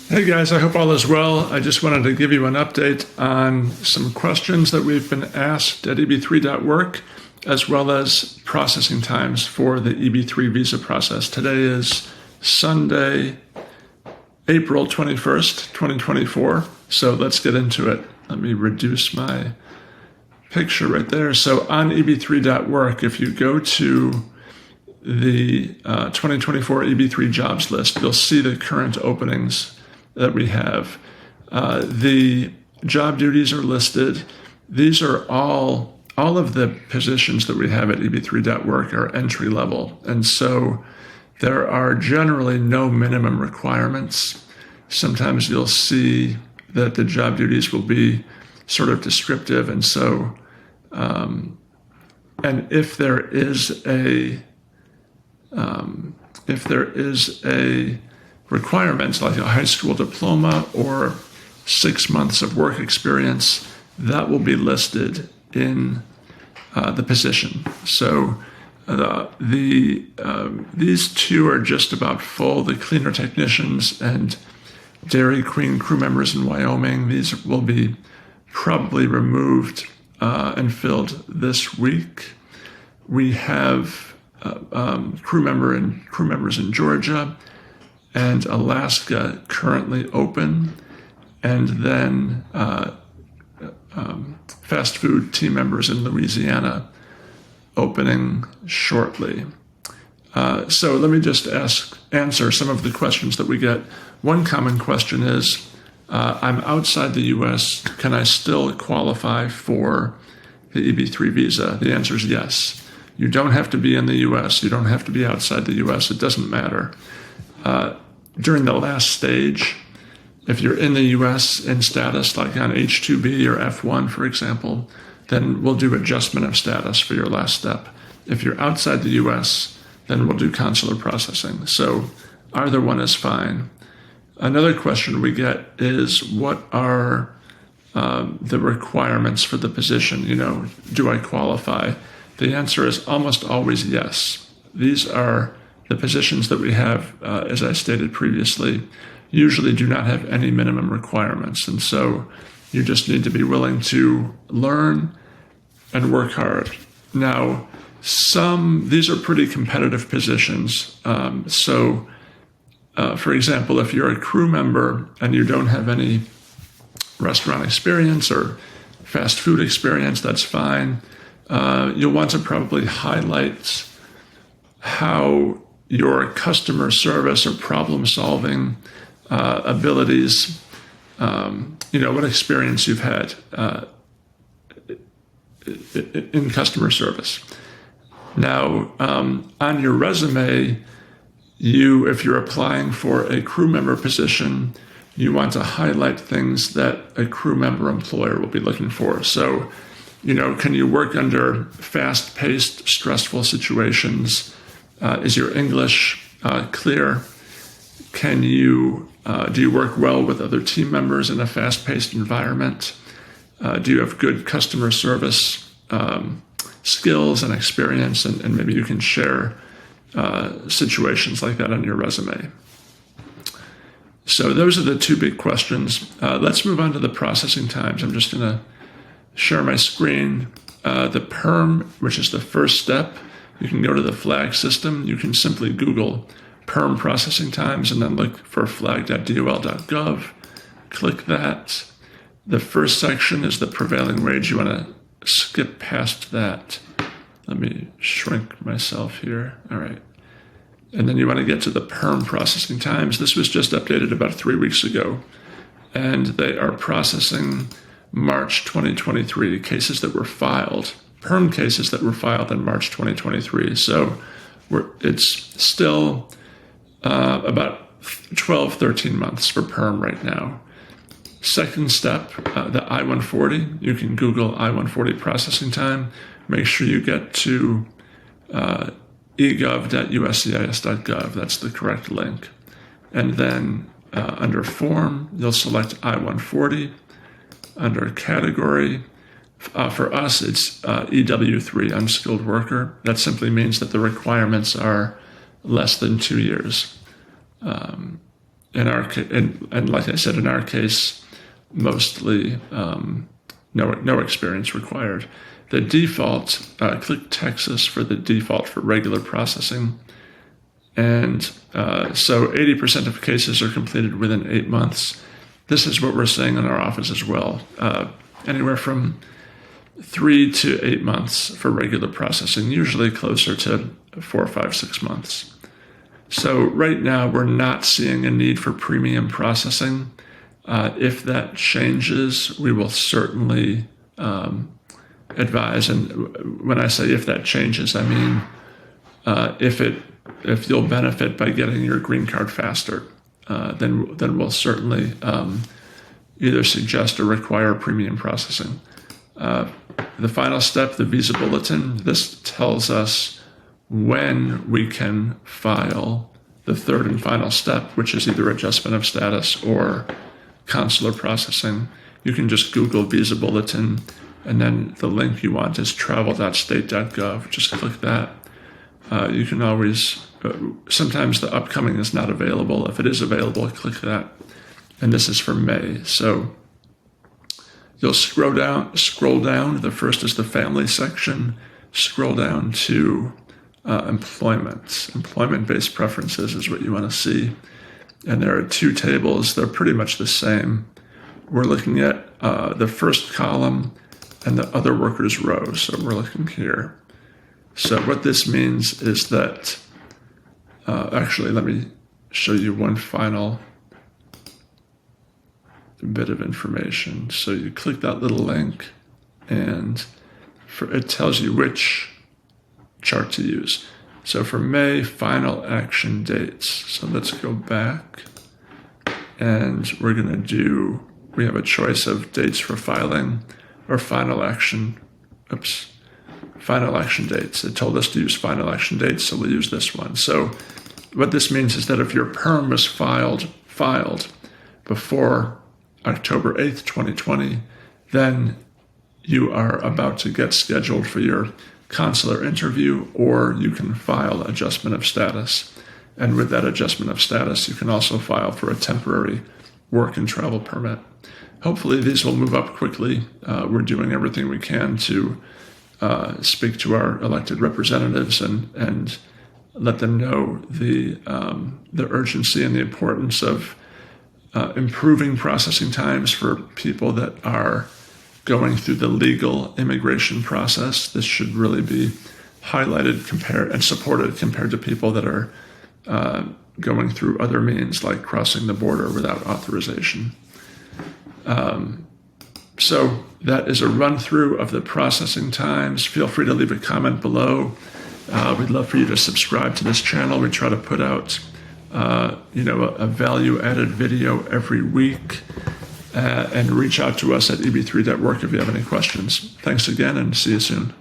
Hey guys, I hope all is well. I just wanted to give you an update on some questions that we've been asked at EB3.Work, as well as processing times for the EB3 visa process. Today is Sunday, April 21st, 2024. So let's get into it. Let me reduce my picture right there. So on EB3.Work, if you go to the 2024 EB3 jobs list, you'll see the current openings that we have. The job duties are listed. These are all of the positions that we have at EB3.Work are entry level. And so there are generally no minimum requirements. Sometimes you'll see that the job duties will be sort of descriptive. And so, and if there is a requirements like a high school diploma or 6 months of work experience, that will be listed in the position. So these two are just about full. The cleaner technicians and Dairy Queen crew members in Wyoming, these will be probably removed and filled this week. We have crew members in Georgia and Alaska currently open, and then fast food team members in Louisiana opening shortly. So let me just answer some of the questions that we get. One common question is, I'm outside the U.S., can I still qualify for the EB3 visa? The answer is yes. You don't have to be in the U.S., you don't have to be outside the U.S., it doesn't matter. During the last stage, if you're in the U.S. in status, like on H-2B or F-1, for example, then we'll do adjustment of status for your last step. If you're outside the U.S., then we'll do consular processing. So either one is fine. Another question we get is, what are the requirements for the position? Do I qualify? The answer is almost always yes. These are the positions that we have, as I stated previously, usually do not have any minimum requirements. And so you just need to be willing to learn and work hard. Now, these are pretty competitive positions. For example, if you're a crew member and you don't have any restaurant experience or fast food experience, that's fine. You'll want to probably highlight how your customer service or problem-solving abilities, what experience you've had in customer service. Now, on your resume, if you're applying for a crew member position, you want to highlight things that a crew member employer will be looking for. So, can you work under fast-paced, stressful situations? Is your English clear? Do you work well with other team members in a fast-paced environment? Do you have good customer service skills and experience? And maybe you can share situations like that on your resume. So those are the two big questions. Let's move on to the processing times. I'm just going to share my screen. The PERM, which is the first step, you can go to the flag system. You can simply Google PERM processing times and then look for flag.dol.gov. Click that. The first section is the prevailing wage. You want to skip past that. Let me shrink myself here. All right. And then you want to get to the PERM processing times. This was just updated about 3 weeks ago. And they are processing March 2023 cases that were filed. PERM cases that were filed in March 2023. So it's still about 12, 13 months for PERM right now. Second step, the I-140. You can Google I-140 processing time. Make sure you get to egov.uscis.gov. That's the correct link. And then under form, you'll select I-140. Under category, for us, it's EB3, unskilled worker. That simply means that the requirements are less than 2 years. and like I said, in our case, mostly no experience required. The default, click Texas for the default for regular processing. And so 80% of cases are completed within 8 months. This is what we're seeing in our office as well. Anywhere from 3 to 8 months for regular processing, usually closer to 4, 5, 6 months. So right now we're not seeing a need for premium processing. If that changes, we will certainly advise. And when I say if that changes, I mean if you'll benefit by getting your green card faster, then we'll certainly either suggest or require premium processing. The final step, the visa bulletin, this tells us when we can file the third and final step, which is either adjustment of status or consular processing. You can just Google visa bulletin, and then the link you want is travel.state.gov. Just click that. You can always, sometimes the upcoming is not available. If it is available, click that. And this is for May. So you'll scroll down. The first is the family section. Scroll down to employment. Employment-based preferences is what you want to see. And there are 2 tables. They're pretty much the same. We're looking at the first column and the other workers row. So we're looking here. So what this means is that, actually, let me show you one final bit of information. So you click that little link, and it tells you which chart to use. So for May, final action dates. So let's go back, and we're going to do, we have a choice of dates for filing or final action. Final action dates. It told us to use final action dates, so we'll use this one. So what this means is that if your PERM was filed before October 8th, 2020, then you are about to get scheduled for your consular interview, or you can file adjustment of status. And with that adjustment of status, you can also file for a temporary work and travel permit. Hopefully these will move up quickly. We're doing everything we can to speak to our elected representatives and let them know the urgency and the importance of improving processing times for people that are going through the legal immigration process. This should really be highlighted and supported compared to people that are going through other means like crossing the border without authorization. So that is a run through of the processing times. Feel free to leave a comment below. We'd love for you to subscribe to this channel. We try to put out a value-added video every week, and reach out to us at EB3.Work if you have any questions. Thanks again, and see you soon.